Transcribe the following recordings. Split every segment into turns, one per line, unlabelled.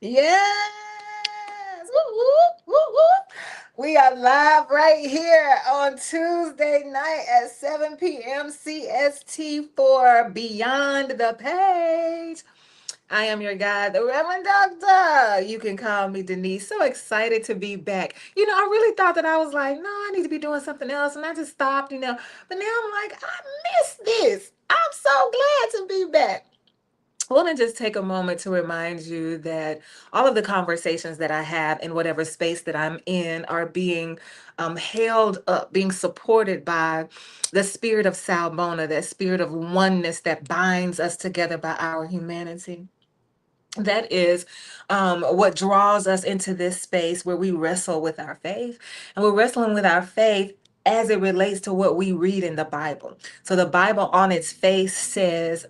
Yes. Woo, woo, woo, woo. We are live right here on Tuesday night at 7 p.m. CST for Beyond the Page. I am your guide, the Reverend Doctor. You can call me Denise. So excited to be back. I really thought that I was like, no, I need to be doing something else. And I just stopped. But now I'm like, I miss this. I'm so glad to be back. I want to just take a moment to remind you that all of the conversations that I have in whatever space that I'm in are being held up, being supported by the spirit of Sawubona, that spirit of oneness that binds us together by our humanity. That is what draws us into this space where we wrestle with our faith. And we're wrestling with our faith as it relates to what we read in the Bible. So the Bible on its face says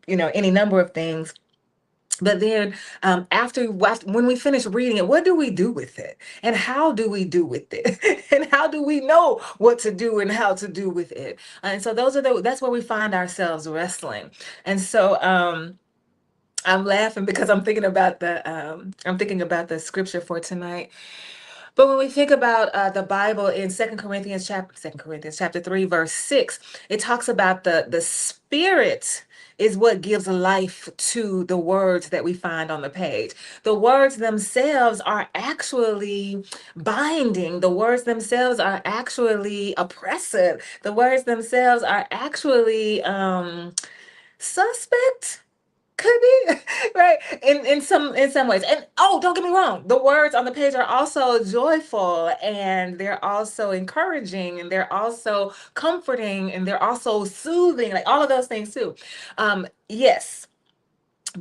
any number of things. But then when we finish reading it, what do we do with it? And how do we do with it? And how do we know what to do and how to do with it? And so that's where we find ourselves wrestling. And so I'm laughing because I'm thinking about the scripture for tonight. But when we think about the Bible in Second Corinthians chapter 3 verse 6, it talks about the spirit is what gives life to the words that we find on the page. The words themselves are actually binding. The words themselves are actually oppressive. The words themselves are actually suspect, could be. Right, in some ways. And oh, don't get me wrong, the words on the page are also joyful, and they're also encouraging, and they're also comforting, and they're also soothing, like all of those things too. Yes,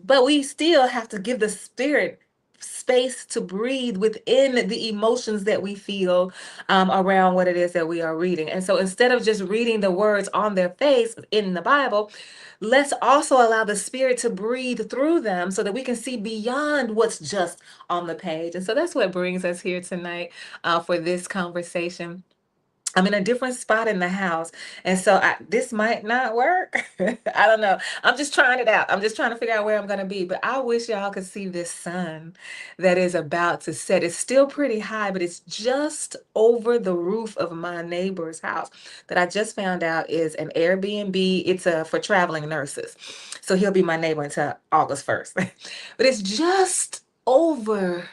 but we still have to give the spirit space to breathe within the emotions that we feel around what it is that we are reading. And so instead of just reading the words on their face in the Bible, let's also allow the spirit to breathe through them so that we can see beyond what's just on the page. And so that's what brings us here tonight for this conversation. I'm in a different spot in the house. And so this might not work. I don't know. I'm just trying it out. I'm just trying to figure out where I'm going to be. But I wish y'all could see this sun that is about to set. It's still pretty high, but it's just over the roof of my neighbor's house that I just found out is an Airbnb. It's for traveling nurses. So he'll be my neighbor until August 1st. But it's just over.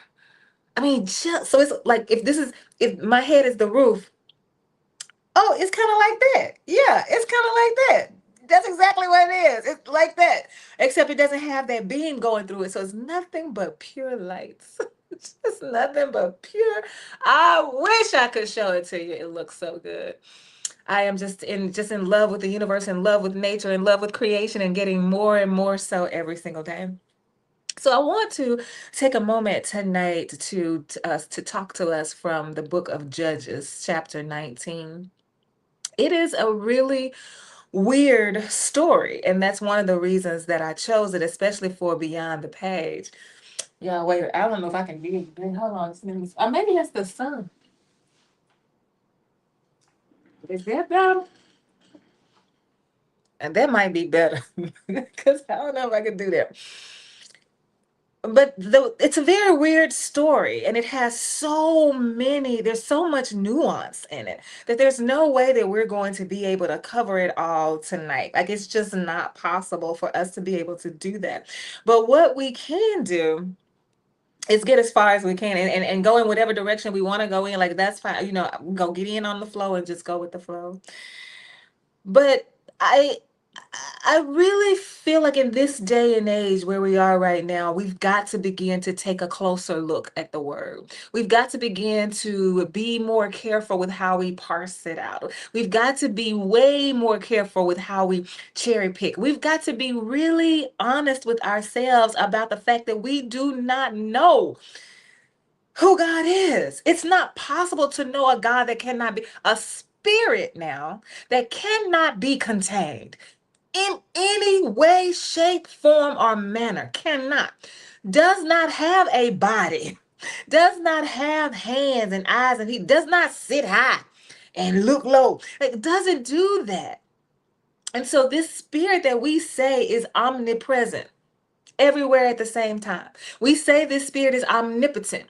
I mean, just so it's like if my head is the roof. Oh, it's kind of like that. Yeah, it's kind of like that. That's exactly what it is. It's like that. Except it doesn't have that beam going through it. So it's nothing but pure lights. It's just nothing but pure. I wish I could show it to you. It looks so good. I am just in love with the universe, in love with nature, in love with creation, and getting more and more so every single day. So I want to take a moment tonight to talk to us from the book of Judges, chapter 19. It is a really weird story, and that's one of the reasons that I chose it, especially for Beyond the Page. Yeah, wait, I don't know if I can be. Hold on, maybe that's the sun. Is that better? And that might be better because I don't know if I can do that. But it's a very weird story, and it has there's so much nuance in it that there's no way that we're going to be able to cover it all tonight. Like, it's just not possible for us to be able to do that. But what we can do is get as far as we can, and go in whatever direction we want to go in. Like, that's fine. Go get in on the flow and just go with the flow. But I really feel like in this day and age where we are right now, we've got to begin to take a closer look at the word. We've got to begin to be more careful with how we parse it out. We've got to be way more careful with how we cherry pick. We've got to be really honest with ourselves about the fact that we do not know who God is. It's not possible to know a God that cannot be a spirit now that cannot be contained in any way, shape, form, or manner. Cannot. Does not have a body. Does not have hands and eyes, and he does not sit high and look low. It doesn't do that. And so this spirit that we say is omnipresent, everywhere at the same time. We say this spirit is omnipotent,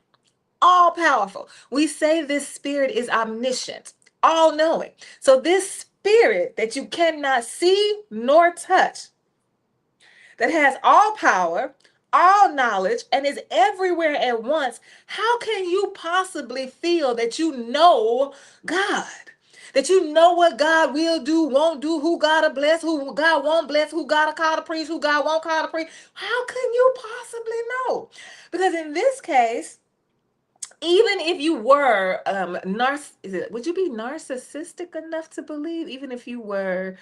all powerful. We say this spirit is omniscient, all knowing. So this spirit that you cannot see nor touch, that has all power, all knowledge, and is everywhere at once, how can you possibly feel that you know God? That you know what God will do, won't do, who God will bless, who God won't bless, who God will call to preach, who God won't call to preach. How can you possibly know? Because in this case, even if you were would you be narcissistic enough to believe, even if you were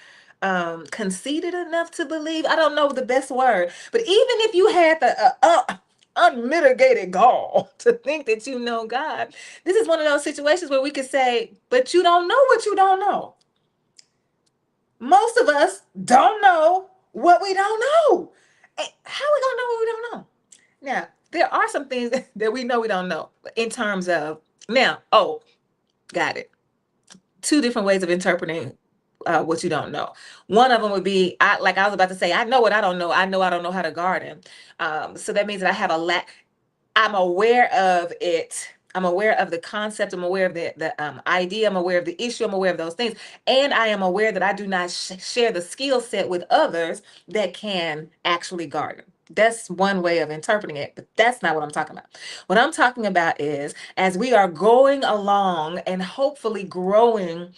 conceited enough to believe, I don't know the best word, but even if you had the unmitigated gall to think that you know God, this is one of those situations where we could say, but you don't know what you don't know. Most of us don't know what we don't know. How are we gonna know what we don't know? Now, there are some things that we know we don't know in terms of, now, oh, got it. Two different ways of interpreting what you don't know. One of them would be, like I was about to say, I know what I don't know. I don't know how to garden. So that means that I have a lack. I'm aware of it. I'm aware of the concept. I'm aware of the idea. I'm aware of the issue. I'm aware of those things. And I am aware that I do not share the skill set with others that can actually garden. That's one way of interpreting it, but that's not what I'm talking about. What I'm talking about is, as we are going along and hopefully growing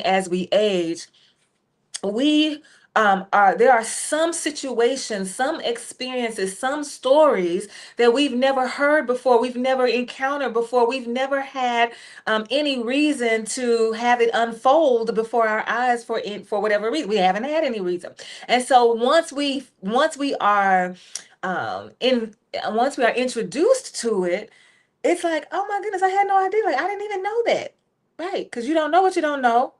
as we age, we there are some situations, some experiences, some stories that we've never heard before, we've never encountered before, we've never had any reason to have it unfold before our eyes for whatever reason. We haven't had any reason. And so once we are in once we are introduced to it, it's like, oh my goodness, I had no idea. Like, I didn't even know that. Right? Because you don't know what you don't know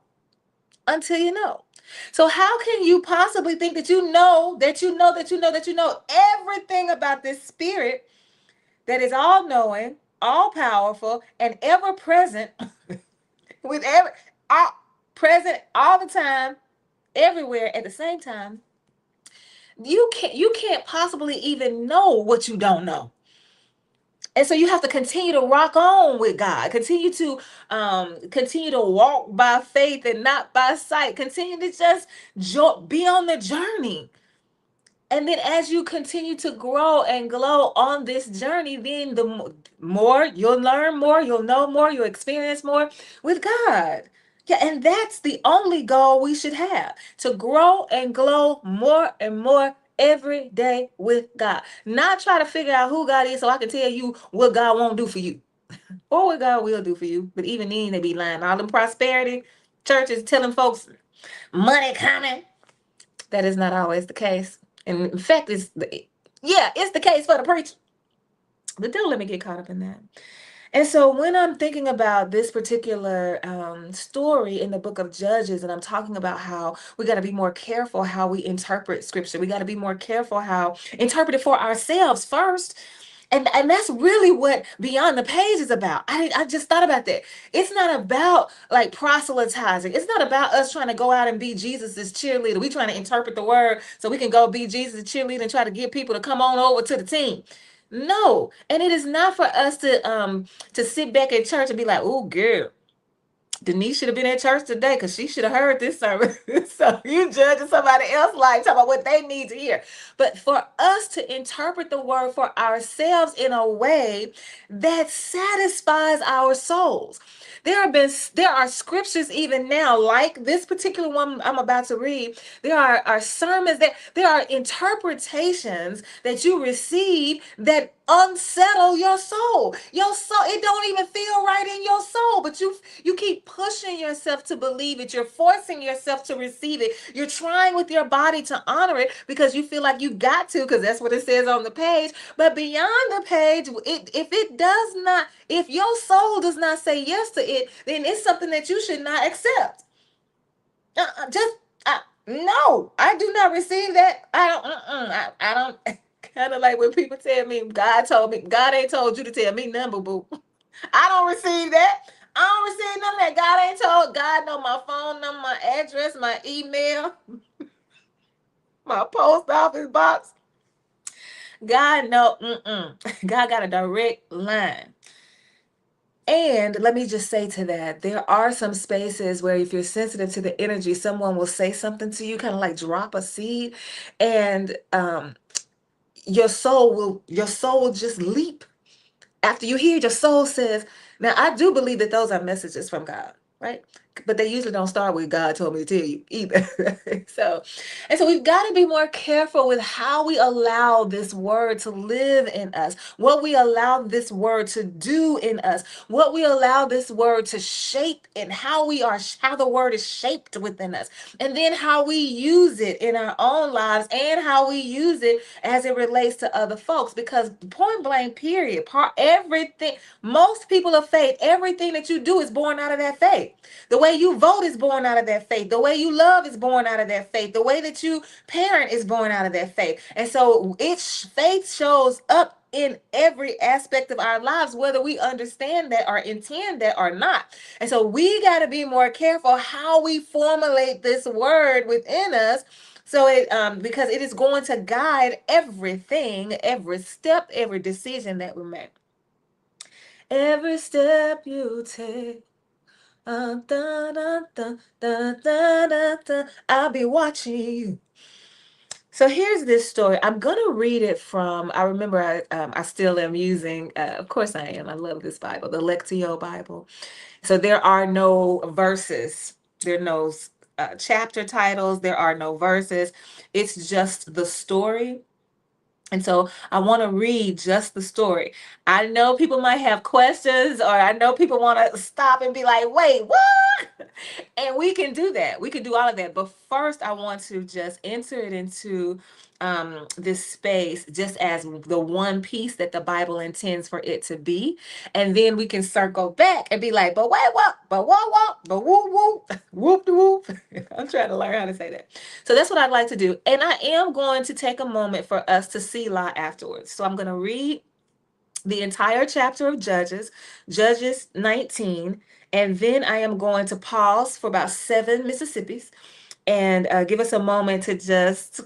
until you know. So how can you possibly think that you know that you know that you know that you know everything about this spirit that is all knowing, all powerful, and ever present with all present all the time, everywhere at the same time? You can't possibly even know what you don't know. And so you have to continue to rock on with God. Continue to walk by faith and not by sight. Continue to just be on the journey. And then as you continue to grow and glow on this journey, then the more you'll learn more, you'll know more, you'll experience more with God. Yeah, and that's the only goal we should have, to grow and glow more and more every day with God. Not try to figure out who God is so I can tell you what God won't do for you or what God will do for you. But even then, they be lying. All them prosperity churches telling folks money coming. That is not always the case. And in fact, it's the case for the preacher. But don't let me get caught up in that. And so when I'm thinking about this particular story in the book of Judges, and I'm talking about how we got to be more careful how we interpret scripture, we got to be more careful how interpret it for ourselves first. And that's really what Beyond the Page is about. I just thought about that. It's not about like proselytizing. It's not about us trying to go out and be Jesus's cheerleader. We trying to interpret the word so we can go be Jesus' cheerleader and try to get people to come on over to the team. No, and it is not for us to sit back at church and be like, "Oh, girl, Denise should have been at church today because she should have heard this sermon." So you judging somebody else's life, talking about what they need to hear. But for us to interpret the word for ourselves in a way that satisfies our souls. There are scriptures even now, like this particular one I'm about to read. There are sermons, there are interpretations that you receive that unsettle your soul. Your soul, it don't even feel right in your soul, but you keep pushing yourself to believe it. You're forcing yourself to receive it. You're trying with your body to honor it because you feel like you got to, because that's what it says on the page. But beyond the page, if your soul does not say yes to it, then it's something that you should not accept. Just no, I do not receive that. I don't. I don't. Kind of like when people tell me, God told me, God ain't told you to tell me nothing, boo. I don't receive that. I don't receive none of that. God ain't told. God know my phone number, my address, my email, my post office box. God, no, God got a direct line. And let me just say to that, there are some spaces where if you're sensitive to the energy, someone will say something to you, kind of like drop a seed, and your soul will just leap after you hear. Your soul says, now I do believe that those are messages from God, right? But they usually don't start with God told me to tell you either. So, and so we've got to be more careful with how we allow this word to live in us, what we allow this word to do in us, what we allow this word to shape, and how the word is shaped within us, and then how we use it in our own lives, and how we use it as it relates to other folks. Because point blank, period, everything, most people of faith, everything that you do is born out of that faith. The way you vote is born out of that faith. The way you love is born out of that faith. The way that you parent is born out of that faith. And so faith shows up in every aspect of our lives, whether we understand that or intend that or not. And so we got to be more careful how we formulate this word within us. So because it is going to guide everything, every step, every decision that we make. Every step you take. Da, da, da, da, da, da, da. I'll be watching you. So here's this story. I'm gonna read it from. I remember I still am using. Of course I am. I love this Bible, the Lectio Bible. So there are no verses. There are no chapter titles. There are no verses. It's just the story. And so I want to read just the story. I know people might have questions, or I know people want to stop and be like, wait, what? And we can do that. We can do all of that. But first, I want to just enter it into this space just as the one piece that the Bible intends for it to be. And then we can circle back and be like, but wait, what? But what? But whoop, whoop, whoop, whoop. I'm trying to learn how to say that. So that's what I'd like to do. And I am going to take a moment for us to see law afterwards. So I'm going to read the entire chapter of Judges, Judges 19, and then I am going to pause for about 7 Mississippis and give us a moment to just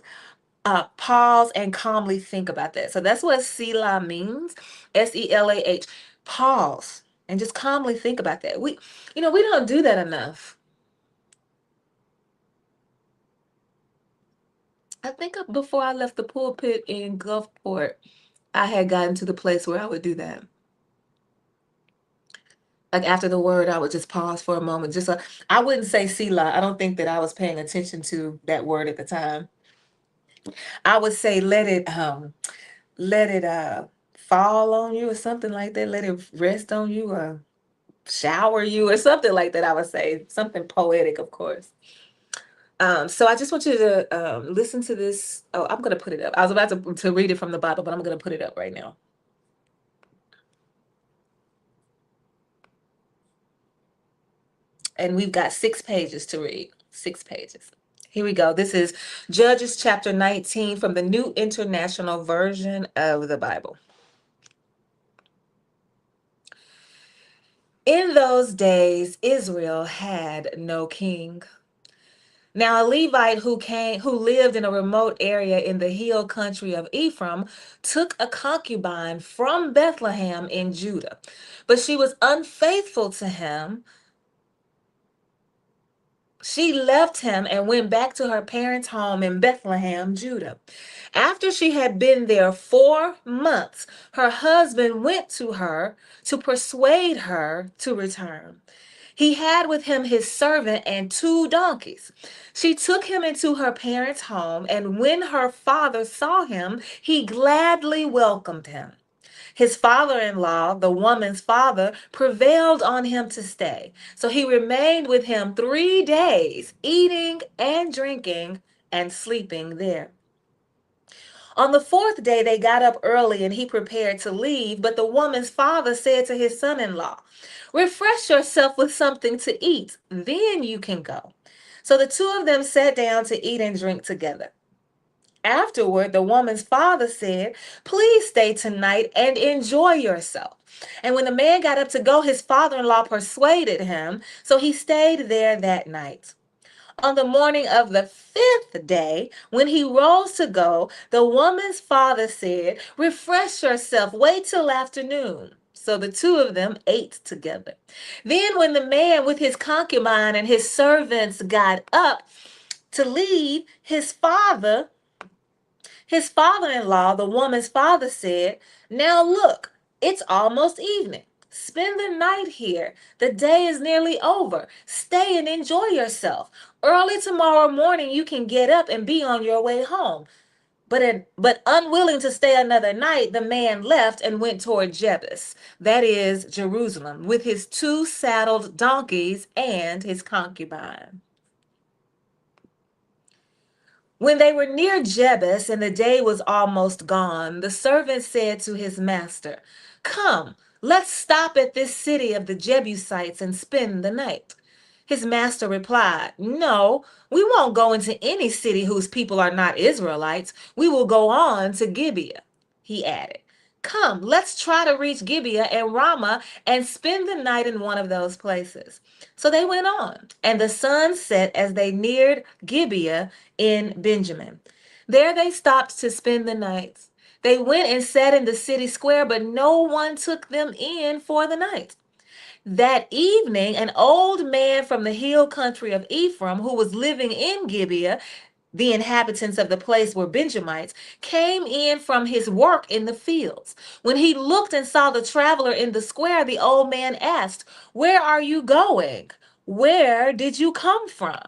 pause and calmly think about that. So that's what Selah means, Selah. Pause and just calmly think about that. We don't do that enough. I think before I left the pulpit in Gulfport, I had gotten to the place where I would do that. Like after the word, I would just pause for a moment. I wouldn't say Selah. I don't think that I was paying attention to that word at the time. I would say let it fall on you or something like that. Let it rest on you or shower you or something like that. I would say something poetic, of course. So I just want you to listen to this. Oh, I'm going to put it up. I was about to read it from the Bible, but I'm going to put it up right now. And we've got 6 pages to read. 6 pages. Here we go. This is Judges chapter 19 from the New International Version of the Bible. In those days, Israel had no king. Now a Levite who lived in a remote area in the hill country of Ephraim took a concubine from Bethlehem in Judah, but she was unfaithful to him. She left him and went back to her parents' home in Bethlehem, Judah. After she had been there 4 months, her husband went to her to persuade her to return. He had with him his servant and 2 donkeys. She took him into her parents' home, and when her father saw him, he gladly welcomed him. His father in law, the woman's father, prevailed on him to stay. So he remained with him 3 days, eating and drinking and sleeping there. On the 4th day, they got up early and he prepared to leave. But the woman's father said to his son in law, refresh yourself with something to eat, then you can go. So the 2 of them sat down to eat and drink together. Afterward, the woman's father said, please stay tonight and enjoy yourself. And when the man got up to go, his father in law persuaded him, so he stayed there that night. On the morning of the fifth day, when he rose to go, the woman's father said, "Refresh yourself, wait till afternoon." So the two of them ate together. Then, when the man with his concubine and his servants got up to leave, his father in law, the woman's father, said, "Now look, it's almost evening. Spend the night here. The day is nearly over. Stay and enjoy yourself. Early tomorrow morning, you can get up and be on your way home." But unwilling to stay another night, the man left and went toward Jebus, that is, Jerusalem, with his two saddled donkeys and his concubine. When they were near Jebus and the day was almost gone, the servant said to his master, "Come, let's stop at this city of the Jebusites and spend the night." His master replied, "No, we won't go into any city whose people are not Israelites. We will go on to Gibeah." He added, "Come, let's try to reach Gibeah and Ramah and spend the night in one of those places." So they went on, and the sun set as they neared Gibeah in Benjamin. There they stopped to spend the night. They went and sat in the city square, but no one took them in for the night. That evening, an old man from the hill country of Ephraim, who was living in Gibeah, the inhabitants of the place were Benjamites, came in from his work in the fields. When he looked and saw the traveler in the square, the old man asked, "Where are you going? Where did you come from?"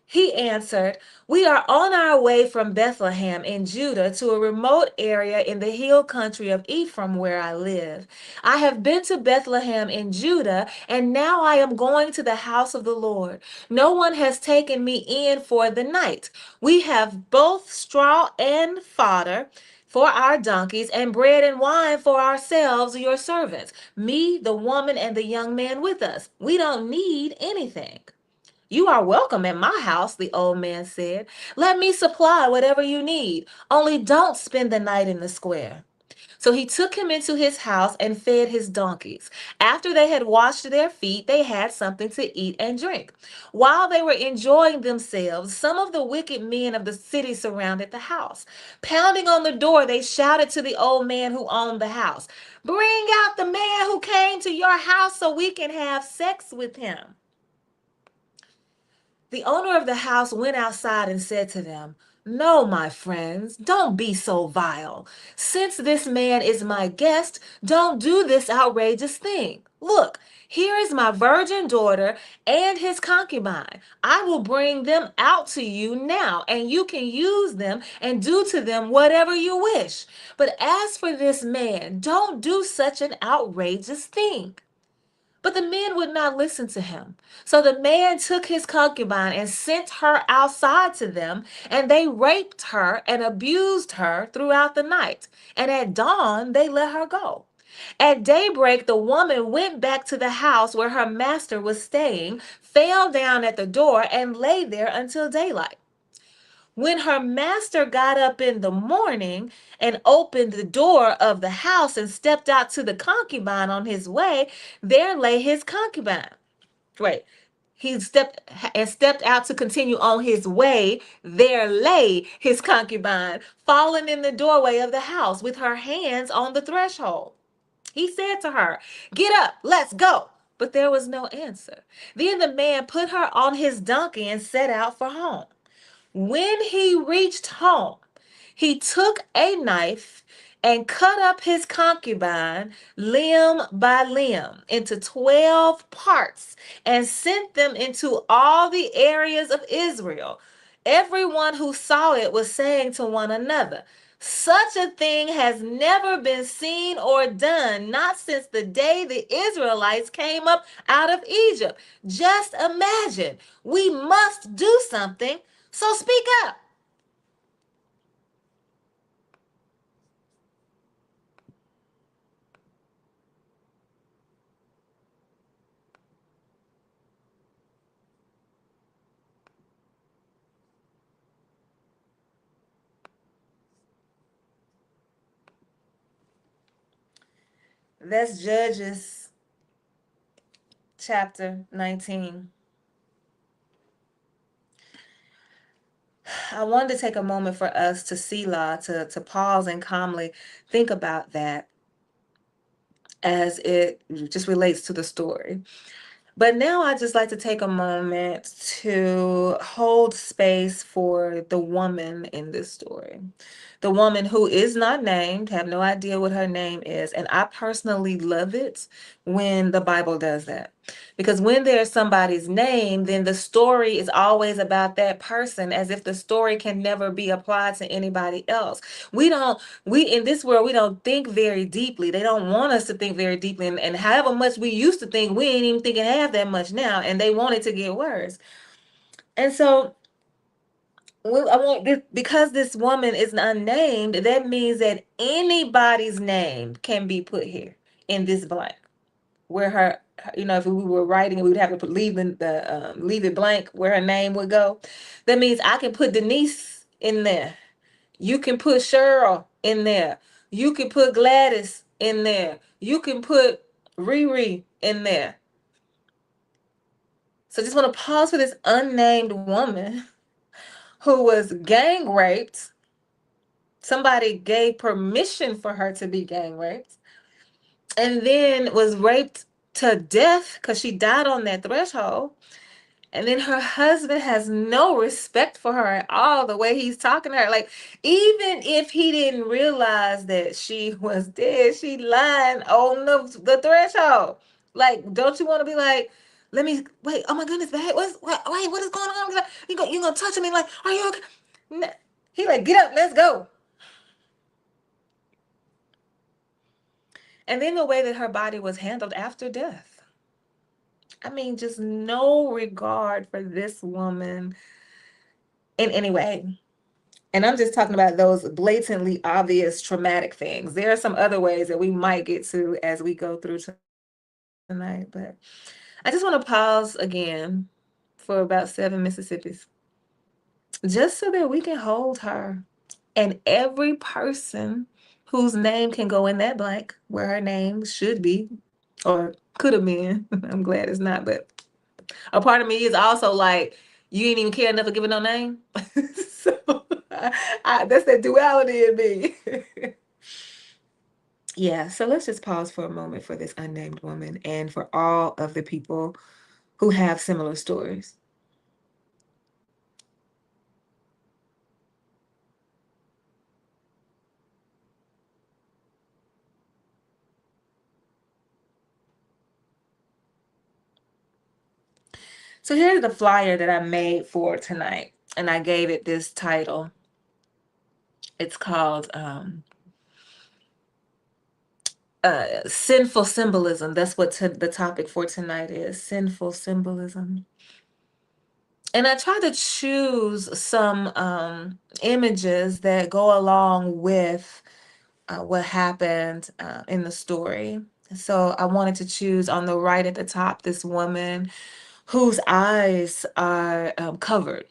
He answered, "We are on our way from Bethlehem in Judah to a remote area in the hill country of Ephraim where I live. I have been to Bethlehem in Judah, and now I am going to the house of the Lord. No one has taken me in for the night. We have both straw and fodder for our donkeys, and bread and wine for ourselves, your servants, me, the woman, and the young man with us. We don't need anything." "You are welcome at my house," the old man said. "Let me supply whatever you need. Only don't spend the night in the square." So he took him into his house and fed his donkeys. After they had washed their feet, they had something to eat and drink. While they were enjoying themselves, some of the wicked men of the city surrounded the house. Pounding on the door, they shouted to the old man who owned the house, "Bring out the man who came to your house so we can have sex with him." The owner of the house went outside and said to them, "No, my friends, don't be so vile. Since this man is my guest, don't do this outrageous thing. Look, here is my virgin daughter and his concubine. I will bring them out to you now, and you can use them and do to them whatever you wish. But as for this man, don't do such an outrageous thing." But the men would not listen to him. So the man took his concubine and sent her outside to them, and they raped her and abused her throughout the night. And at dawn, they let her go. At daybreak, the woman went back to the house where her master was staying, fell down at the door, and lay there until daylight. When her master got up in the morning and opened the door of the house and stepped out to the concubine on his way, there lay his concubine. Wait, he stepped out to continue on his way. There lay his concubine, fallen in the doorway of the house with her hands on the threshold. He said to her, "Get up, let's go." But there was no answer. Then the man put her on his donkey and set out for home. When he reached home, he took a knife and cut up his concubine limb by limb into 12 parts and sent them into all the areas of Israel. Everyone who saw it was saying to one another, "Such a thing has never been seen or done, not since the day the Israelites came up out of Egypt. Just imagine. We must do something. So speak up." That's Judges chapter 19. I wanted to take a moment for us to Selah, to pause and calmly think about that as it just relates to the story. But now I just like to take a moment to hold space for the woman in this story. The woman who is not named, have no idea what her name is. And I personally love it when the Bible does that. Because when there's somebody's name, then the story is always about that person, as if the story can never be applied to anybody else. We in this world, we don't think very deeply. They don't want us to think very deeply. And however much we used to think, we ain't even thinking half that much now. And they want it to get worse. And so I want this, because this woman is unnamed, that means that anybody's name can be put here in this blank. Where if we were writing, we would have to leave it blank where her name would go. That means I can put Denise in there. You can put Cheryl in there. You can put Gladys in there. You can put Riri in there. So just want to pause for this unnamed woman who was gang raped. Somebody gave permission for her to be gang raped, and then was raped to death because she died on that threshold. And then her husband has no respect for her at all, the way he's talking to her. Like, even if he didn't realize that she was dead, she lying on the threshold. Like, don't you want to be like, let me, wait, oh my goodness, babe, what is going on? You gonna touch me? Like, are you okay? No. He like, get up, let's go. And then the way that her body was handled after death. I mean, just no regard for this woman in any way. And I'm just talking about those blatantly obvious traumatic things. There are some other ways that we might get to as we go through tonight. But I just want to pause again for about 7 Mississippis, just so that we can hold her and every person whose name can go in that blank where her name should be or could have been. I'm glad it's not, but a part of me is also like, you ain't even care enough to give it no name. So that's that duality in me. Yeah, so let's just pause for a moment for this unnamed woman and for all of the people who have similar stories. So here's the flyer that I made for tonight, and I gave it this title. It's called Sinful Symbolism. That's what the topic for tonight is, sinful symbolism. And I try to choose some images that go along with what happened in the story. So I wanted to choose on the right at the top this woman whose eyes are covered.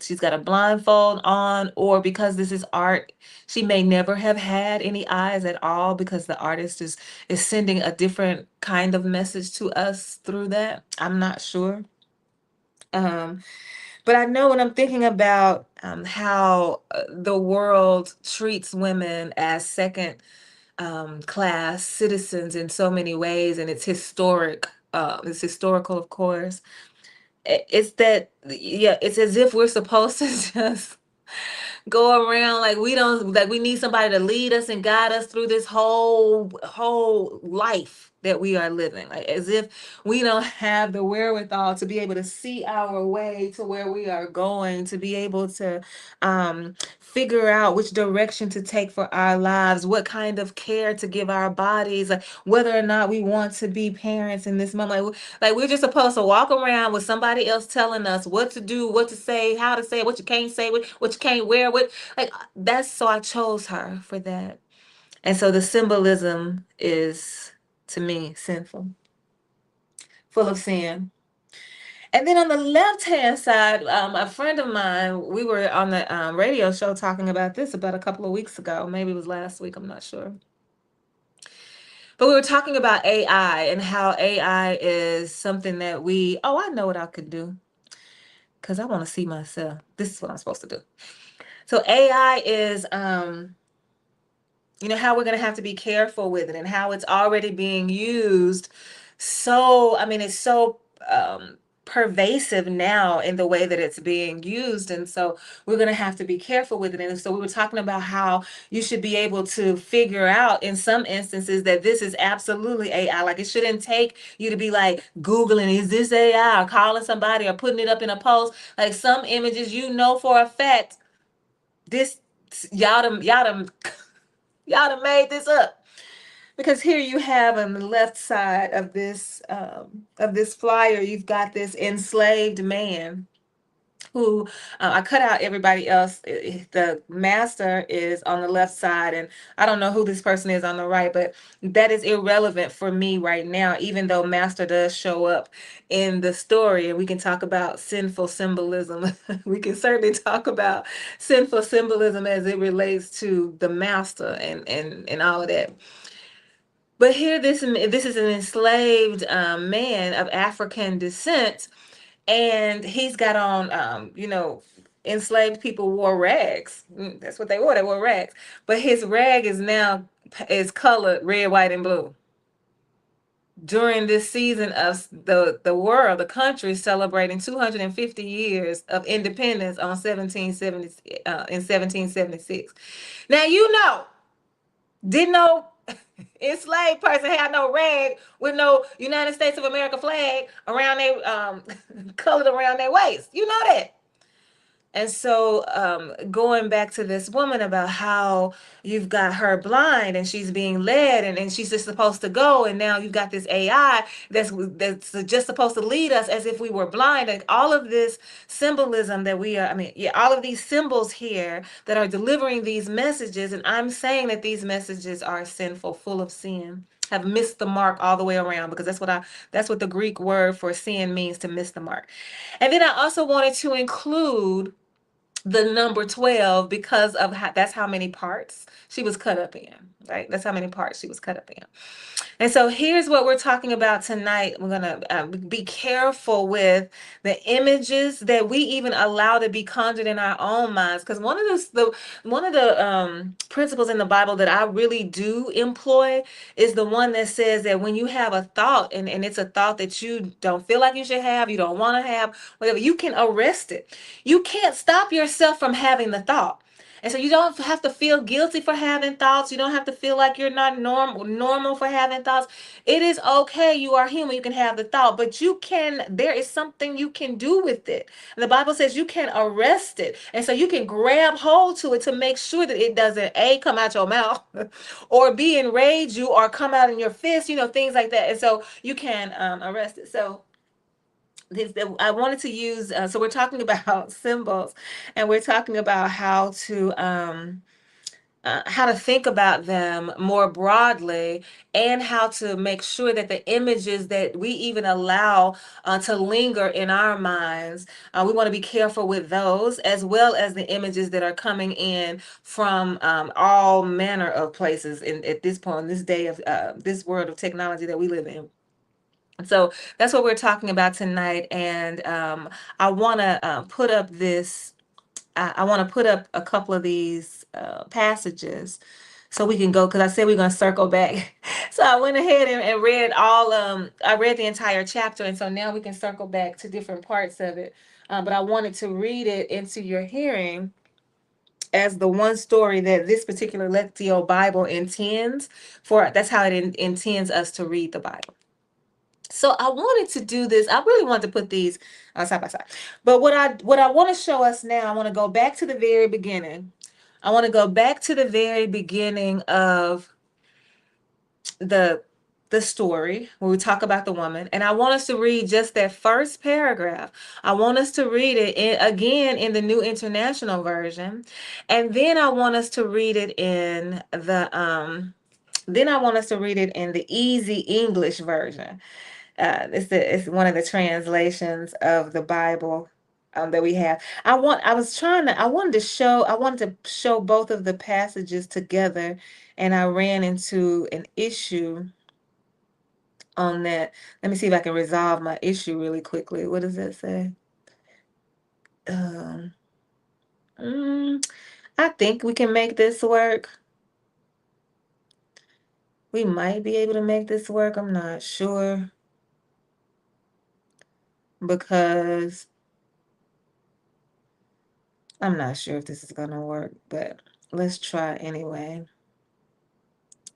She's got a blindfold on, or because this is art, she may never have had any eyes at all because the artist is sending a different kind of message to us through that. I'm not sure. Um, but I know when I'm thinking about how the world treats women as second class citizens in so many ways, and it's historic. It's historical, of course. It's that, yeah, it's as if we're supposed to just go around like we don't, like we need somebody to lead us and guide us through this whole life that we are living, like as if we don't have the wherewithal to be able to see our way to where we are going, to be able to figure out which direction to take for our lives, what kind of care to give our bodies, like whether or not we want to be parents in this moment. Like we're just supposed to walk around with somebody else telling us what to do, what to say, how to say it, what you can't say, what you can't wear, what, like that's, so I chose her for that. And so the symbolism is, to me, sinful, full of sin. And then on the left-hand side, a friend of mine, we were on the radio show talking about this about a couple of weeks ago. Maybe it was last week, I'm not sure. But we were talking about AI and how AI is something that I know what I could do. because I want to see myself. This is what I'm supposed to do. So AI is how we're going to have to be careful with it and how it's already being used. So, I mean, it's so pervasive now in the way that it's being used. And so we're going to have to be careful with it. And so we were talking about how you should be able to figure out in some instances that this is absolutely AI. Like, it shouldn't take you to be like Googling, is this AI, or calling somebody or putting it up in a post. Like, some images, for a fact, this, y'all done made this up. Because here you have on the left side of this flyer, you've got this enslaved man who I cut out everybody else. The master is on the left side, and I don't know who this person is on the right, but that is irrelevant for me right now, even though master does show up in the story, and we can talk about sinful symbolism. We can certainly talk about sinful symbolism as it relates to the master and all of that. But here, this is an enslaved man of African descent, and he's got on, enslaved people wore rags. That's what they wore. They wore rags. But his rag is colored red, white, and blue. During this season of the country celebrating 250 years of independence on 1770 in 1776. Now didn't know enslaved person had no rag with no United States of America flag around their colored around their waist. You know that. And so, going back to this woman about how you've got her blind and she's being led, and she's just supposed to go, and now you've got this AI that's just supposed to lead us as if we were blind. And all of this symbolism that we are, I mean, yeah, all of these symbols here that are delivering these messages, and I'm saying that these messages are sinful, full of sin, have missed the mark all the way around, because that's what the Greek word for sin means, to miss the mark. And then I also wanted to include the number 12 because of that's how many parts she was cut up in, right? That's how many parts she was cut up in. And so here's what we're talking about tonight. We're going to be careful with the images that we even allow to be conjured in our own minds. Because one of the principles in the Bible that I really do employ is the one that says that when you have a thought, and it's a thought that you don't feel like you should have, you don't want to have, whatever, you can arrest it. You can't stop yourself from having the thought. And so you don't have to feel guilty for having thoughts. You don't have to feel like you're not normal for having thoughts. It is okay. You are human. You can have the thought, but there is something you can do with it. And the Bible says you can arrest it. And so you can grab hold to it to make sure that it doesn't A, come out your mouth, or B, enrage you, or come out in your fist, things like that. And so you can arrest it. So I wanted to use, so we're talking about symbols, and we're talking about how to think about them more broadly, and how to make sure that the images that we even allow to linger in our minds, we want to be careful with those, as well as the images that are coming in from all manner of places at this point, in this day of this world of technology that we live in. So that's what we're talking about tonight. And I want to put up I want to put up a couple of these passages so we can go, because I said we're going to circle back. So I went ahead and read I read the entire chapter. And so now we can circle back to different parts of it. But I wanted to read it into your hearing as the one story that this particular Lectio Bible intends for. That's how it intends us to read the Bible. So I wanted to do this. I really wanted to put these side by side. But what I want to show us now, I want to go back to the very beginning. I want to go back to the very beginning of the story where we talk about the woman, and I want us to read just that first paragraph. I want us to read it again in the New International Version, and then I want us to read it in the Easy English Version. It's one of the translations of the Bible that we have. I wanted to show both of the passages together, and I ran into an issue on that. Let me see if I can resolve my issue really quickly. What does that say? Um, mm, I think we can make this work. We might be able to make this work. I'm not sure because I'm not sure if this is going to work, but let's try anyway.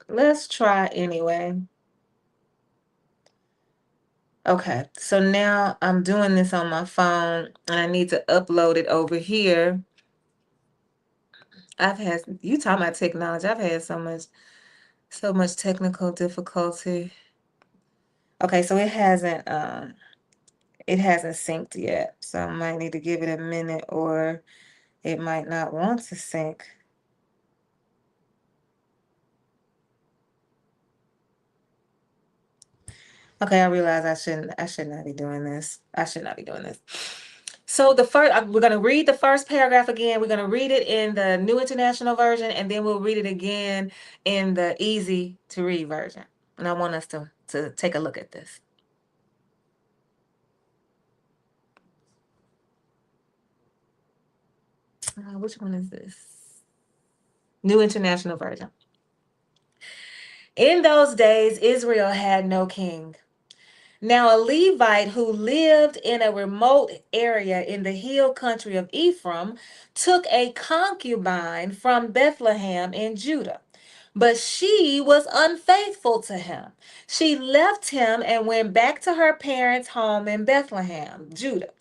Let's try anyway. Okay, so now I'm doing this on my phone and I need to upload it over here. You talking about technology, I've had so much technical difficulty. Okay, so it hasn't synced yet. So I might need to give it a minute or it might not want to sync. Okay, I realize I should not be doing this. I should not be doing this. So we're going to read the first paragraph again. We're going to read it in the New International Version, and then we'll read it again in the easy to read version. And I want us to take a look at this. Which one is this? New International Version. In those days, Israel had no king. Now, a Levite who lived in a remote area in the hill country of Ephraim took a concubine from Bethlehem in Judah. But she was unfaithful to him. She left him and went back to her parents' home in Bethlehem, Judah.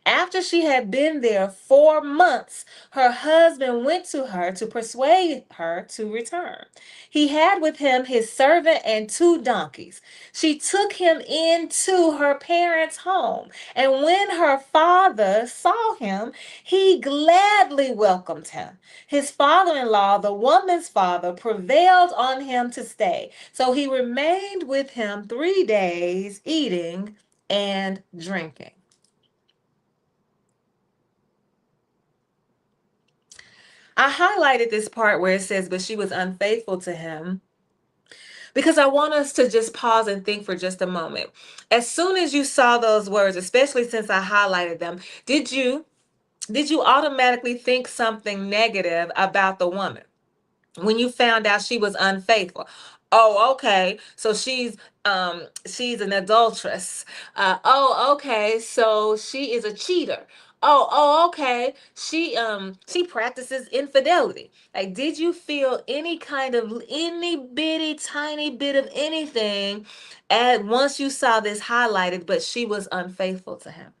After she had been there 4 months, her husband went to her to persuade her to return. He had with him his servant and 2 donkeys. She took him into her parents' home, and when her father saw him, he gladly welcomed him. His father in law, the woman's father, prevailed on him to stay. So he remained with him 3 days, eating and drinking. I highlighted this part where it says, but she was unfaithful to him, because I want us to just pause and think for just a moment. As soon as you saw those words, especially since I highlighted them, did you automatically think something negative about the woman when you found out she was unfaithful? Oh, okay. So she's an adulteress. Oh, okay. So she is a cheater. Oh, okay. She practices infidelity. Like, did you feel any bitty tiny bit of anything at once you saw this highlighted, but she was unfaithful to him?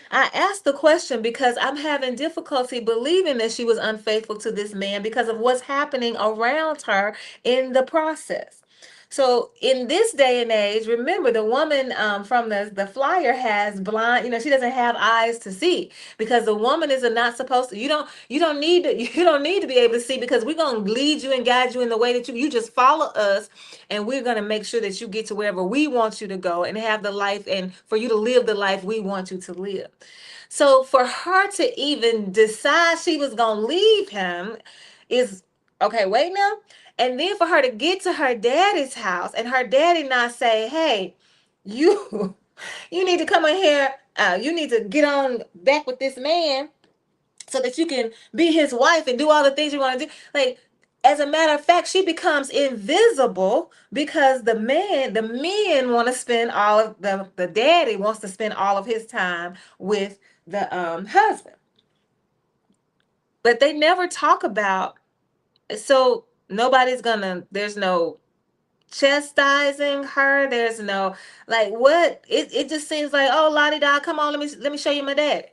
I asked the question because I'm having difficulty believing that she was unfaithful to this man because of what's happening around her in the process. So in this day and age, remember the woman from the flyer has blind, she doesn't have eyes to see, because the woman is not supposed to. You don't need to you don't need to be able to see, because we're gonna lead you and guide you in the way that you just follow us, and we're gonna make sure that you get to wherever we want you to go and have the life, and for you to live the life we want you to live. So for her to even decide she was going to leave him is okay. Wait now. And then for her to get to her daddy's house and her daddy not say, hey, you you need to come in here. You need to get on back with this man so that you can be his wife and do all the things you want to do. Like, as a matter of fact, she becomes invisible because the men want to spend all of the daddy wants to spend all of his time with the husband. But they never talk about, so there's no chastising her. There's no, like, what it just seems like, oh, Lottie da, come on, let me show you my dad.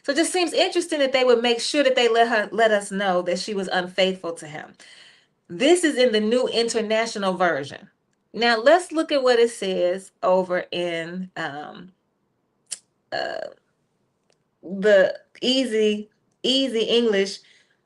So it just seems interesting that they would make sure that they let us know that she was unfaithful to him. This is in the New International Version. Now let's look at what it says over in uh, the easy English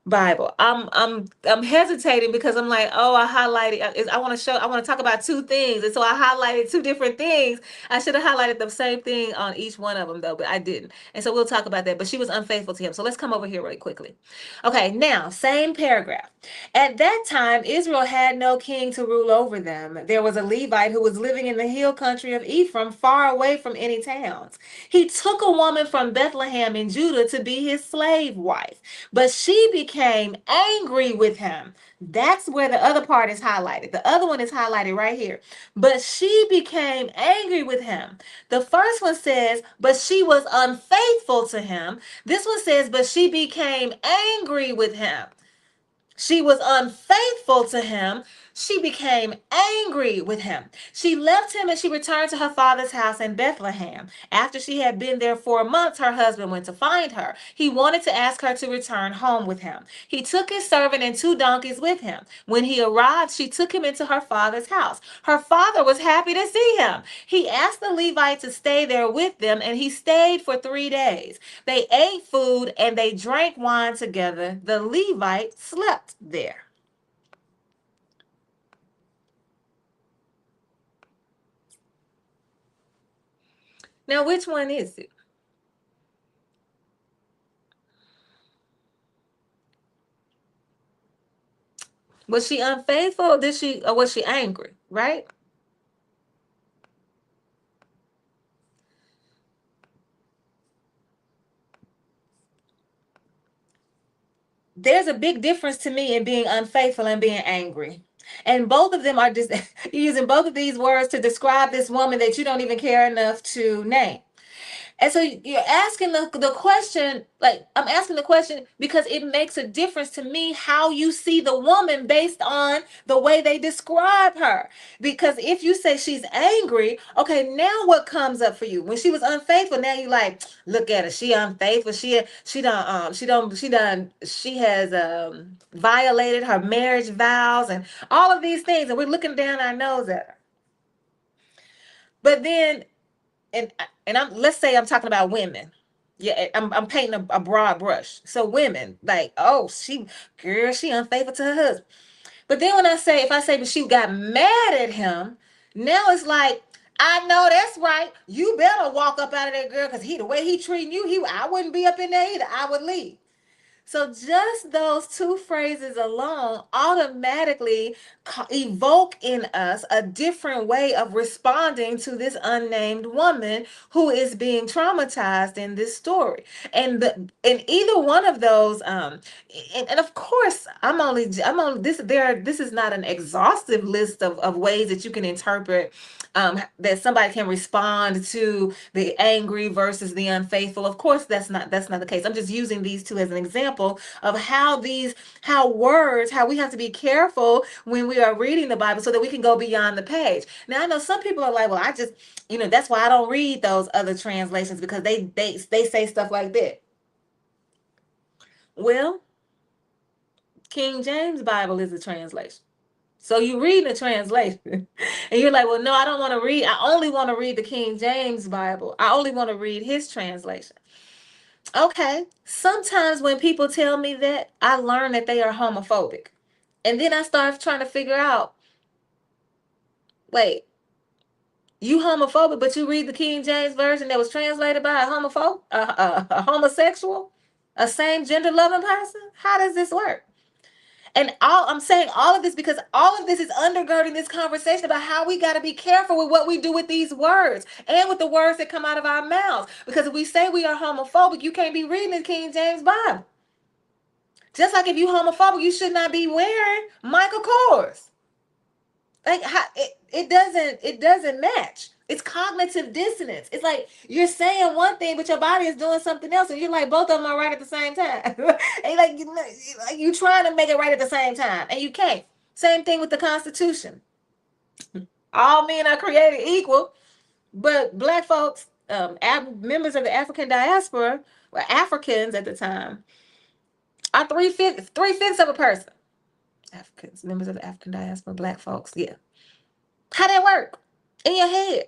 Bible. I'm hesitating because I'm like, oh, I highlighted. I want to show. I want to talk about two things, and so I highlighted two different things. I should have highlighted the same thing on each one of them though, but I didn't. And so we'll talk about that. But she was unfaithful to him. So let's come over here really quickly. Okay, now same paragraph. At that time, Israel had no king to rule over them. There was a Levite who was living in the hill country of Ephraim, far away from any towns. He took a woman from Bethlehem in Judah to be his slave wife. But she became angry with him. That's where the other part is highlighted. The other one is highlighted right here. But she became angry with him. The first one says, but she was unfaithful to him. This one says, but she became angry with him. She was unfaithful to him. She became angry with him. She left him and she returned to her father's house in Bethlehem. After she had been there 4 months, her husband went to find her. He wanted to ask her to return home with him. He took his servant and 2 donkeys with him. When he arrived, she took him into her father's house. Her father was happy to see him. He asked the Levite to stay there with them, and he stayed for 3 days. They ate food and they drank wine together. The Levite slept there. Now, which one is it? Was she unfaithful? Or was she angry? Right? There's a big difference to me in being unfaithful and being angry. And both of them are just using both of these words to describe this woman that you don't even care enough to name. And so you're asking the question, like I'm asking the question because it makes a difference to me how you see the woman based on the way they describe her. Because if you say she's angry, okay, now what comes up for you? When she was unfaithful, now you like, look at her, she unfaithful. She has violated her marriage vows and all of these things, and we're looking down our nose at her. But then and I'm let's say I'm talking about women. Yeah, I'm painting a broad brush. So women, like, oh, she unfaithful to her husband. But then when if I say but she got mad at him, now it's like, I know that's right. You better walk up out of that girl because the way he treating you, I wouldn't be up in there either. I would leave. So just those two phrases alone automatically evoke in us a different way of responding to this unnamed woman who is being traumatized in this story. And either one of those, and of course, I'm only this is not an exhaustive list of ways that you can interpret that somebody can respond to the angry versus the unfaithful. Of course, that's not the case. I'm just using these two as an example of how we have to be careful when we are reading the Bible so that we can go beyond the page. Now, I know some people are like, well, I just, that's why I don't read those other translations because they say stuff like that. Well, King James Bible is a translation. So you read the translation and you're like, well, no, I don't want to read. I only want to read the King James Bible. I only want to read his translation. Okay. Sometimes when people tell me that, I learn that they are homophobic. And then I start trying to figure out, wait, you homophobic, but you read the King James version that was translated by a homophobe, a homosexual, a same gender loving person? How does this work? And I'm saying all of this because all of this is undergirding this conversation about how we got to be careful with what we do with these words and with the words that come out of our mouths. Because if we say we are homophobic, you can't be reading the King James Bible. Just like if you homophobic, you should not be wearing Michael Kors. Like it doesn't match. It's cognitive dissonance. It's like you're saying one thing, but your body is doing something else, and you're like both of them are right at the same time. And like you trying to make it right at the same time, and you can't. Same thing with the Constitution. All men are created equal, but black folks, members of the African diaspora, or Africans at the time, are three fifths of a person. Africans, members of the African diaspora, black folks. Yeah, how that work in your head?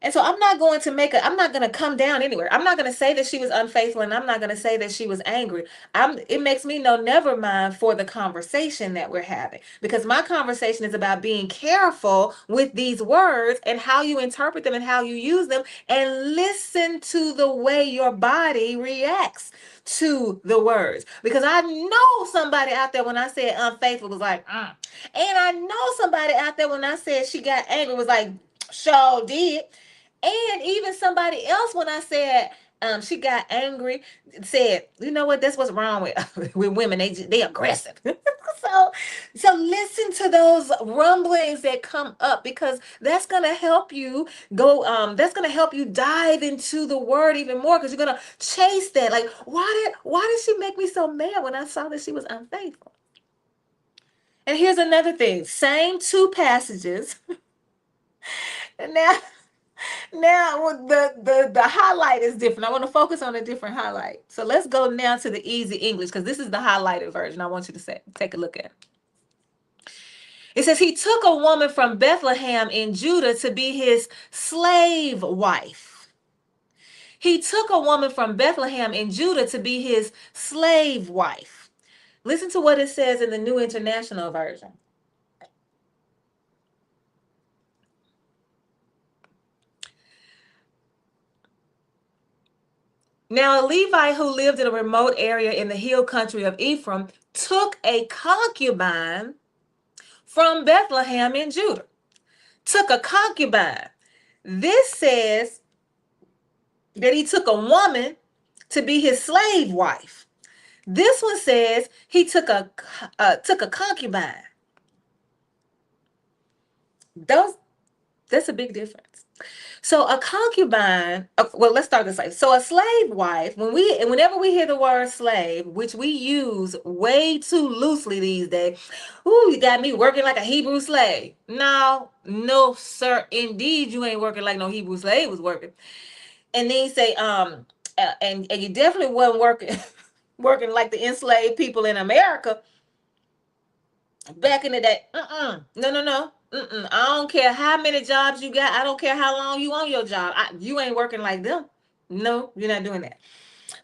And so I'm not going to come down anywhere. I'm not going to say that she was unfaithful, and I'm not going to say that she was angry. It makes me know, never mind for the conversation that we're having, because my conversation is about being careful with these words and how you interpret them and how you use them, and listen to the way your body reacts to the words. Because I know somebody out there when I said unfaithful was like, mm. And I know somebody out there when I said she got angry was like, sure did. And even somebody else, when I said she got angry, said, you know what, that's what's wrong with with women. They aggressive. so so listen to those rumblings that come up, because that's gonna help you go. That's gonna help you dive into the word even more, because you're gonna chase that. Like, why did she make me so mad when I saw that she was unfaithful? And here's another thing: same two passages. Now, the highlight is different. I want to focus on a different highlight. So let's go now to the easy English, because this is the highlighted version. I want you to take a look at. It says, he took a woman from Bethlehem in Judah to be his slave wife. He took a woman from Bethlehem in Judah to be his slave wife. Listen to what it says in the New International Version. Now, a Levite who lived in a remote area in the hill country of Ephraim took a concubine from Bethlehem in Judah. Took a concubine. This says that he took a woman to be his slave wife. This one says he took a concubine. That's a big difference. So a concubine, well, let's start this way. So a slave wife, whenever we hear the word slave, which we use way too loosely these days, ooh, you got me working like a Hebrew slave. No, sir, indeed, you ain't working like no Hebrew slave was working. And then you say, and you definitely wasn't working working like the enslaved people in America back in the day. No. I don't care how many jobs you got. I don't care how long you on your job. You ain't working like them. No, you're not doing that.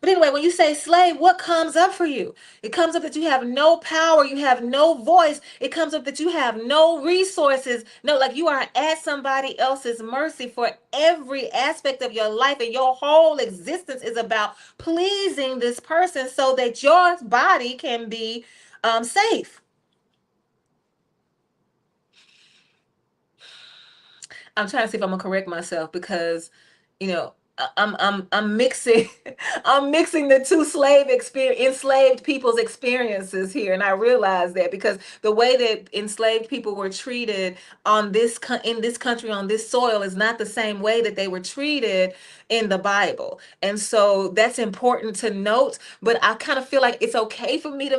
But anyway, when you say slave, what comes up for you? It comes up that you have no power, you have no voice. It comes up that you have no resources. No, like you are at somebody else's mercy for every aspect of your life, and your whole existence is about pleasing this person so that your body can be safe. I'm trying to see if I'm gonna correct myself, because, you know, I'm mixing I'm mixing the two enslaved people's experiences here, and I realize that because the way that enslaved people were treated in this country, on this soil, is not the same way that they were treated in the Bible. And so that's important to note, but I kind of feel like it's okay for me to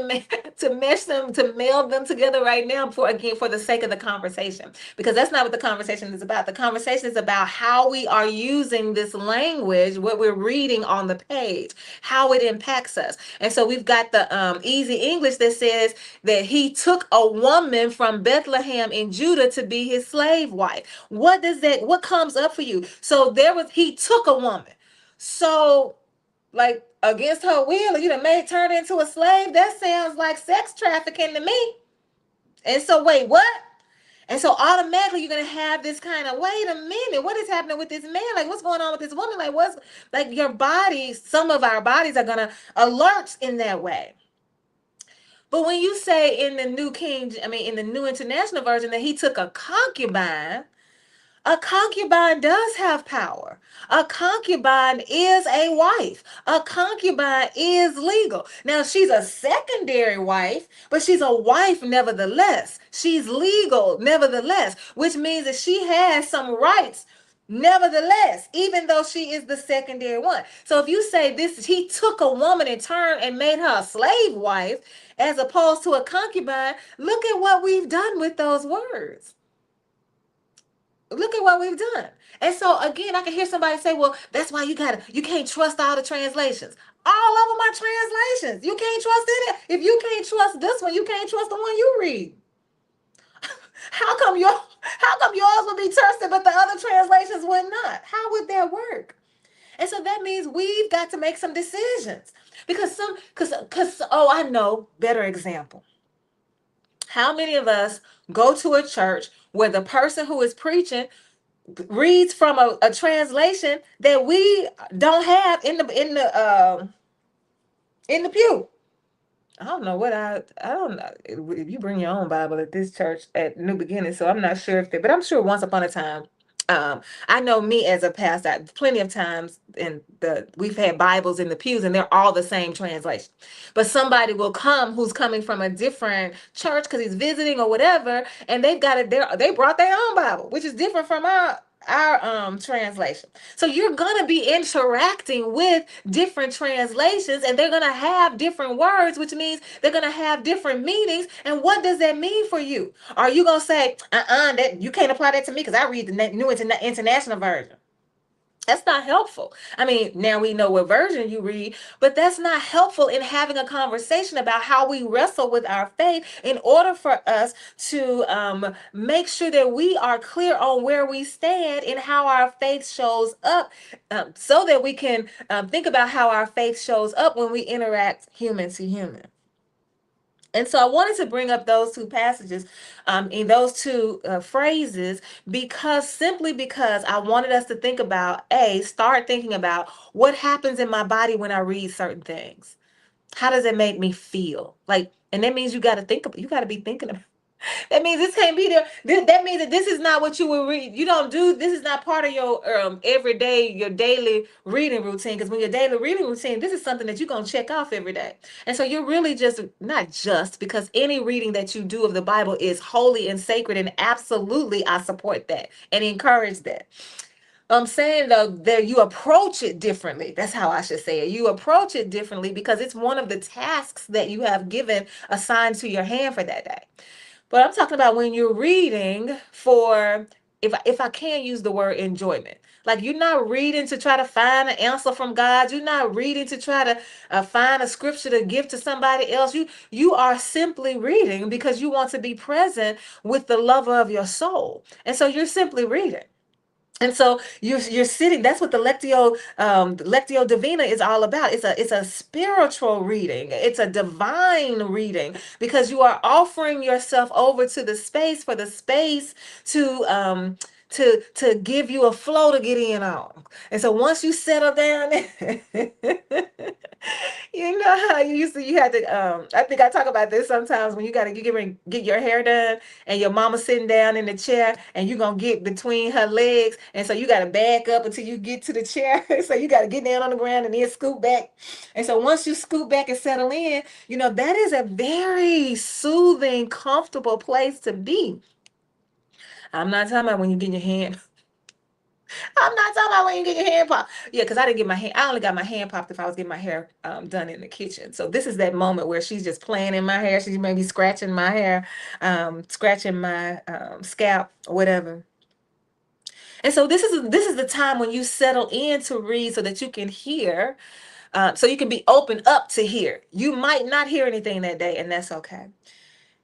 to meld them together right now, for the sake of the conversation, because that's not what the conversation is about. The conversation is about how we are using this language, what we're reading on the page, how it impacts us. And so we've got the easy English that says that he took a woman from Bethlehem in Judah to be his slave wife. What comes up for you? So he took a woman. So, like, against her will, you done turned into a slave. That sounds like sex trafficking to me. And so, wait, what? And so automatically you're gonna have this kind of, wait a minute, what is happening with this man? Like, what's going on with this woman? Like, what's, like, your body, some of our bodies are gonna alert in that way. But when you say in the New International Version, that he took a concubine does have power. A concubine is a wife. A concubine is legal. Now, she's a secondary wife, but she's a wife nevertheless. She's legal nevertheless, which means that she has some rights nevertheless, even though she is the secondary one. So if you say he took a woman and turned and made her a slave wife as opposed to a concubine, look at what we've done with those words. Look at what we've done. And so again, I can hear somebody say, well, that's why you can't trust all the translations. All of them are translations. You can't trust it. If you can't trust this one, you can't trust the one you read. How come How come yours would be trusted, but the other translations would not? How would that work? And so that means we've got to make some decisions. Because oh, I know, better example. How many of us go to a church where the person who is preaching reads from a translation that we don't have in the pew? I don't know what I don't know if you bring your own Bible at this church at New Beginning, so I'm not sure if they, but I'm sure once upon a time, I know me as a pastor, plenty of times in the we've had Bibles in the pews and they're all the same translation. But somebody will come who's coming from a different church because he's visiting or whatever, and they've got it there. They brought their own Bible, which is different from our translation. So you're going to be interacting with different translations and they're going to have different words, which means they're going to have different meanings. And what does that mean for you? Are you going to say, that you can't apply that to me because I read the New International Version? That's not helpful. I mean, now we know what version you read, but that's not helpful in having a conversation about how we wrestle with our faith in order for us to make sure that we are clear on where we stand and how our faith shows up, so that we can think about how our faith shows up when we interact human to human. And so I wanted to bring up those two passages, in those two phrases, because simply because I wanted us to think about, start thinking about what happens in my body when I read certain things. How does it make me feel? Like, and that means you got to you got to be thinking about. That means this can't be there. That means that this is not what you will read. You don't do this is not part of your everyday, your daily reading routine. Because when your daily reading routine, this is something that you're gonna check off every day. And so you're really just not just because any reading that you do of the Bible is holy and sacred, and absolutely I support that and encourage that. I'm saying though that you approach it differently. That's how I should say it. You approach it differently because it's one of the tasks that you have given assigned to your hand for that day. But I'm talking about when you're reading for, if I can use the word enjoyment. Like you're not reading to try to find an answer from God. You're not reading to try to find a scripture to give to somebody else. You are simply reading because you want to be present with the lover of your soul. And so you're simply reading. And so you're sitting. That's what the lectio divina is all about. It's a spiritual reading. It's a divine reading because you are offering yourself over to the space for the space to give you a flow to get in on. And so once you settle down, you know how you had to. I think I talk about this sometimes when you got to get your hair done and your mama sitting down in the chair and you're gonna get between her legs, and so you got to back up until you get to the chair. So you got to get down on the ground and then scoot back. And so once you scoot back and settle in, that is a very soothing, comfortable place to be. I'm not talking about when you get your hand. I'm not talking about when you get your hand popped. Yeah, because I didn't get my hand. I only got my hand popped if I was getting my hair done in the kitchen. So this is that moment where she's just playing in my hair. She's maybe scratching my hair, scratching my scalp, or whatever. And so this is the time when you settle in to read so that you can hear, so you can be open up to hear. You might not hear anything that day, and that's okay.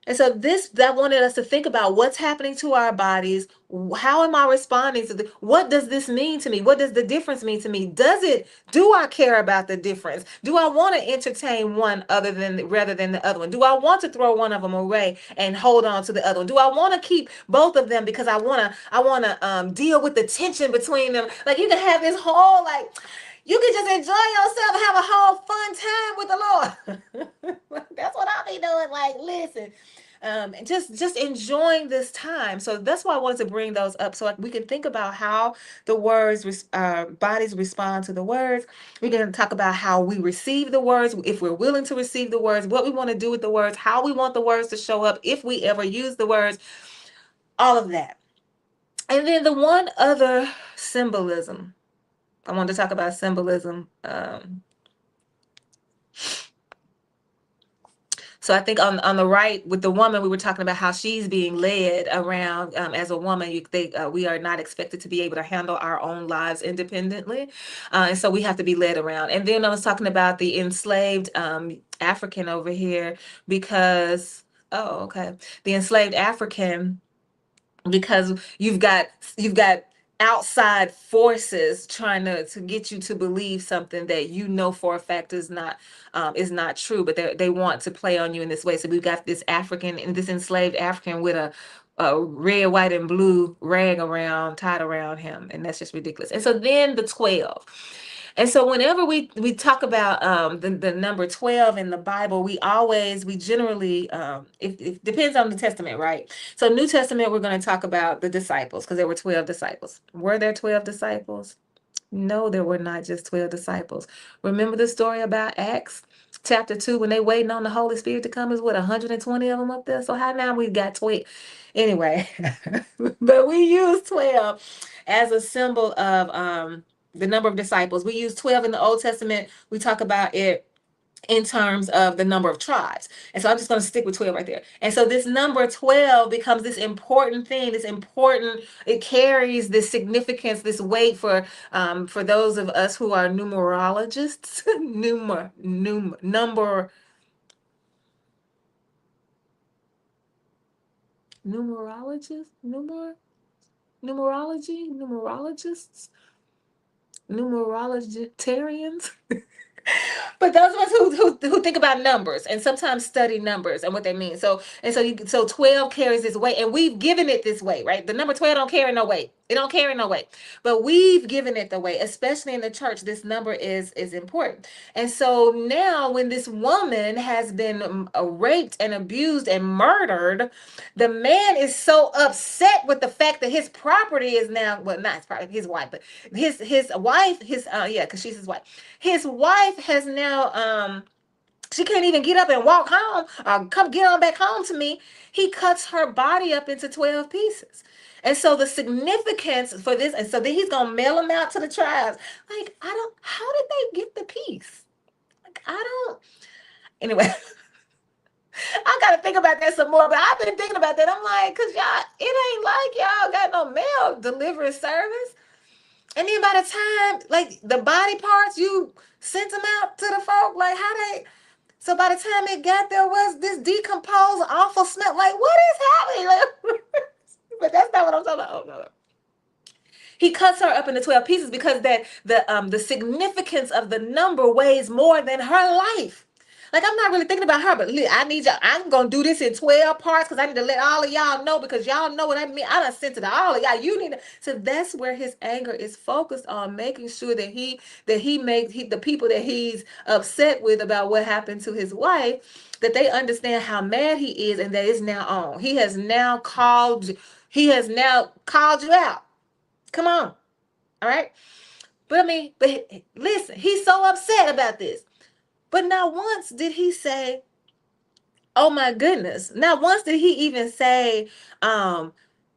And so that wanted us to think about what's happening to our bodies. How am I responding to what does this mean to me? What does the difference mean to me? Do I care about the difference? Do I want to entertain one rather than the other one? Do I want to throw one of them away and hold on to the other one? Do I want to keep both of them because I want to deal with the tension between them? Like you can have this whole you can just enjoy yourself and have a whole fun time with the Lord. That's what I'll be doing. Like, listen, just enjoying this time. So that's why I wanted to bring those up so we can think about how the bodies respond to the words. We're going to talk about how we receive the words, if we're willing to receive the words, what we want to do with the words, how we want the words to show up, if we ever use the words, all of that. And then the one other symbolism. I wanted to talk about symbolism. So I think on the right with the woman, we were talking about how she's being led around as a woman. We are not expected to be able to handle our own lives independently. And so we have to be led around. And then I was talking about the enslaved African over here because, oh, okay. The enslaved African because you've got outside forces trying to get you to believe something that you know for a fact is not true, but they want to play on you in this way. So we've got this African and this enslaved African with a red, white, and blue rag around tied around him, and that's just ridiculous. And so then the 12. And so whenever we talk about the number 12 in the Bible, we generally it depends on the testament, right? So New Testament, we're going to talk about the disciples because there were 12 disciples. Were there 12 disciples? No, there were not just 12 disciples. Remember the story about Acts chapter 2 when they waiting on the Holy Spirit to come? Is what, 120 of them up there? So how now we got 12? Anyway, but we use 12 as a symbol of the number of disciples. We use 12 in the Old Testament. We talk about it in terms of the number of tribes. And so I'm just going to stick with 12 right there. And so this number 12 becomes this important thing, it carries this significance, this weight for those of us who are numerologists, numerologists, numerologists, numerologitarians. But those of us who think about numbers and sometimes study numbers and what they mean. So 12 carries this weight, and we've given it this weight, right? The number 12 don't carry no weight. It don't carry no weight. But we've given it the weight, especially in the church. This number is important. And so now when this woman has been raped and abused and murdered, the man is so upset with the fact that his property is now, well, not his property, his wife, but his wife, yeah, because she's his wife. His wife has now she can't even get up and walk home or come get on back home to me. He cuts her body up into 12 pieces. And so the significance for this, and so then he's gonna mail them out to the tribes. Like, how did they get the piece? Like, I don't, anyway. I gotta think about that some more, but I've been thinking about that. I'm like, cause y'all, it ain't like y'all got no mail delivery service. And then by the time, like, the body parts, you sent them out to the folk, like, how they, so by the time it got there was this decomposed, awful smell. Like, what is happening? Like, but that's not what I'm talking about. Oh, no. He cuts her up into 12 pieces because that the significance of the number weighs more than her life. Like, I'm not really thinking about her, but I need y'all. I'm gonna do this in 12 parts because I need to let all of y'all know, because y'all know what I mean. I done sent it to all of y'all. You need to. So that's where his anger is focused on, making sure that he makes the people that he's upset with about what happened to his wife, that they understand how mad he is, and that it's now on. He has now called you out. Come on. All right. But I mean, but listen, he's so upset about this. But not once did he say, oh my goodness. Not once did he even say, I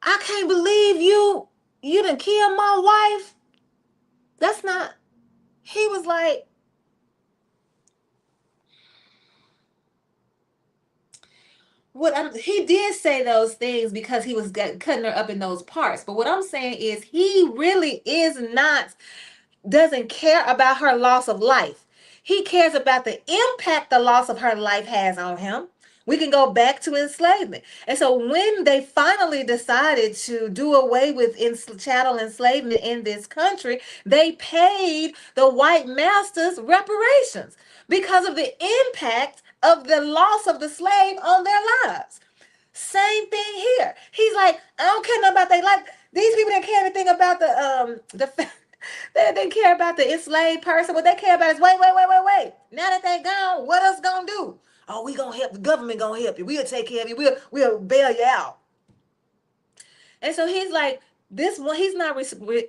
can't believe you done killed my wife. That's not, he was like, he did say those things because he was cutting her up in those parts. But what I'm saying is he really is not, doesn't care about her loss of life. He cares about the impact the loss of her life has on him. We can go back to enslavement. And so when they finally decided to do away with chattel enslavement in this country, they paid the white masters reparations because of the impact of the loss of the slave on their lives. Same thing here. He's like, I don't care nothing about they like, these people didn't care anything about they didn't care about the enslaved person. What they care about is wait. Now that they gone, what else gonna do? Oh, we gonna help, the government gonna help you. We'll take care of you. We'll bail you out. And so he's like, this one, he's not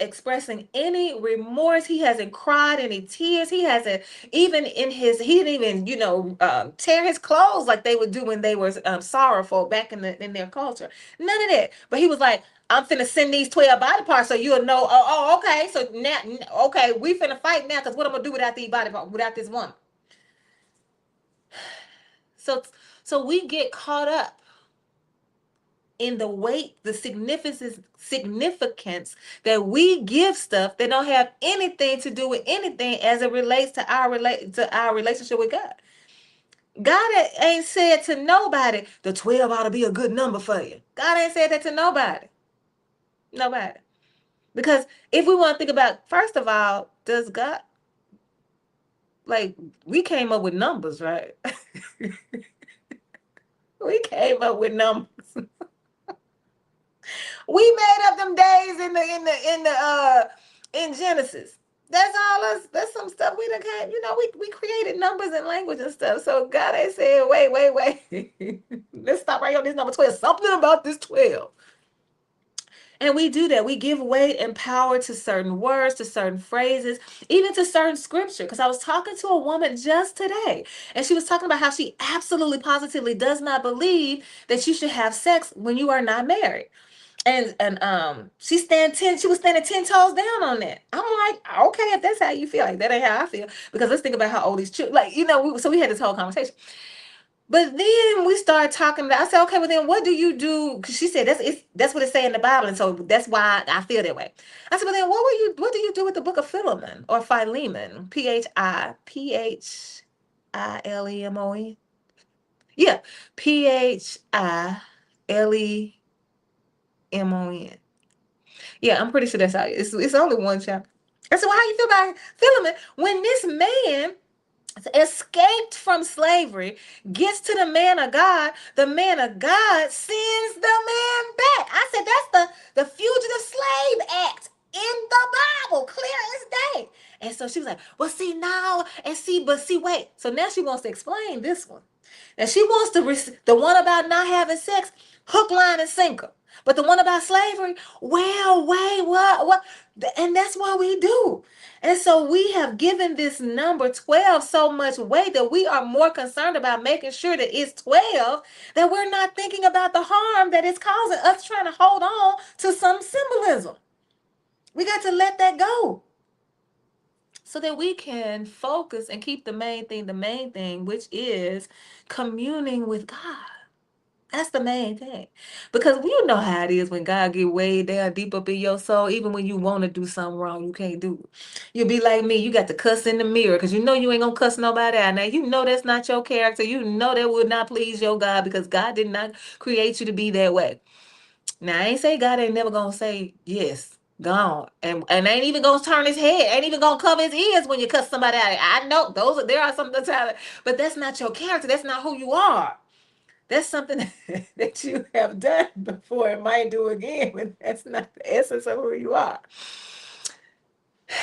expressing any remorse. He hasn't cried any tears. He hasn't even he didn't even, tear his clothes like they would do when they were sorrowful back in their culture. None of that. But he was like, I'm finna send these 12 body parts so you'll know. Okay. So now, okay, we finna fight now, because what I'm gonna do without these body parts, without this one. So we get caught up in the weight, the significance that we give stuff that don't have anything to do with anything as it relates to our relationship with God. God ain't said to nobody the 12 ought to be a good number for you. God ain't said that to nobody. Nobody. Because if we want to think about, first of all, does God, like, we came up with numbers, right? We came up with numbers. We made up them days in Genesis. That's all us. That's some stuff we done came. We created numbers and language and stuff. So God ain't said, wait. Let's stop right on this number 12. Something about this 12. And we do that. We give weight and power to certain words, to certain phrases, even to certain scripture. Because I was talking to a woman just today, and she was talking about how she absolutely positively does not believe that you should have sex when you are not married. And she was standing 10 toes down on that. I'm like, okay, if that's how you feel, like that ain't how I feel. Because let's think about how old these children, like, so we had this whole conversation. But then we started talking about, I said, okay, well then what do you do? Because she said that's what it say in the Bible, and so that's why I feel that way. I said, well then what do you do with the book of Philemon or Philemon? Philemon? Yeah. Philemon. Yeah, I'm pretty sure that's how it's only one chapter. I said, well, how you feel about Philemon when this man escaped from slavery, gets to the man of God sends the man back. I said, that's the Fugitive Slave Act in the Bible, clear as day. And so she was like, well, see now, wait. So now she wants to explain this one. Now she wants the one about not having sex, hook, line, and sinker. But the one about slavery, well, wait, what? And that's what we do. And so we have given this number 12 so much weight that we are more concerned about making sure that it's 12, that we're not thinking about the harm that it's causing us trying to hold on to some symbolism. We got to let that go so that we can focus and keep the main thing, which is communing with God. That's the main thing. Because you know how it is when God get way down deep up in your soul, even when you want to do something wrong, you can't do it. You'll be like me, you got to cuss in the mirror because you know you ain't going to cuss nobody out. Now, you know that's not your character. You know that would not please your God because God did not create you to be that way. Now, I ain't say God ain't never going to say yes. Gone and ain't even gonna turn his head, ain't even gonna cover his ears when you cuss somebody out. I know there are some times, but that's not your character. That's not who you are. That's something that you have done before and might do again, but that's not the essence of who you are.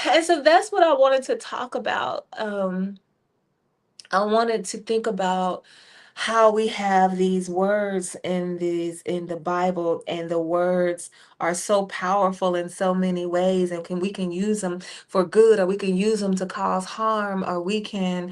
And so that's what I wanted to talk about. I wanted to think about how we have these words in the Bible, and the words are so powerful in so many ways, and we can use them for good, or we can use them to cause harm, or we can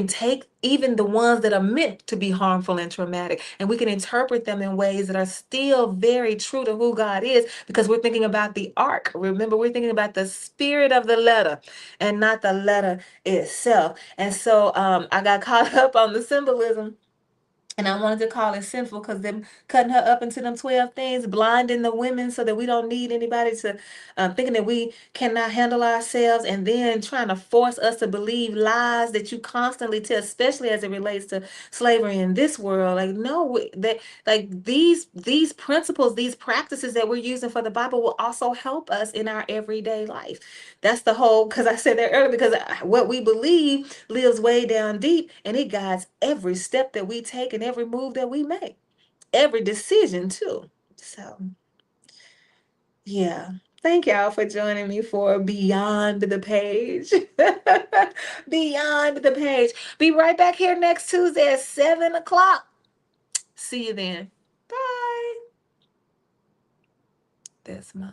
take even the ones that are meant to be harmful and traumatic, and we can interpret them in ways that are still very true to who God is, because we're thinking about the ark. Remember, we're thinking about the spirit of the letter and not the letter itself. And so I got caught up on the symbolism, and I wanted to call it sinful because them cutting her up into them 12 things, blinding the women so that we don't need anybody to, thinking that we cannot handle ourselves, and then trying to force us to believe lies that you constantly tell, especially as it relates to slavery in this world. Like, no, that like these principles, these practices that we're using for the Bible will also help us in our everyday life. That's the whole, because I said that earlier, because what we believe lives way down deep, and it guides every step that we take and every move that we make, every decision too. So, yeah. Thank y'all for joining me for Beyond the Page. Beyond the Page. Be right back here next Tuesday at 7 o'clock. See you then. Bye. That's my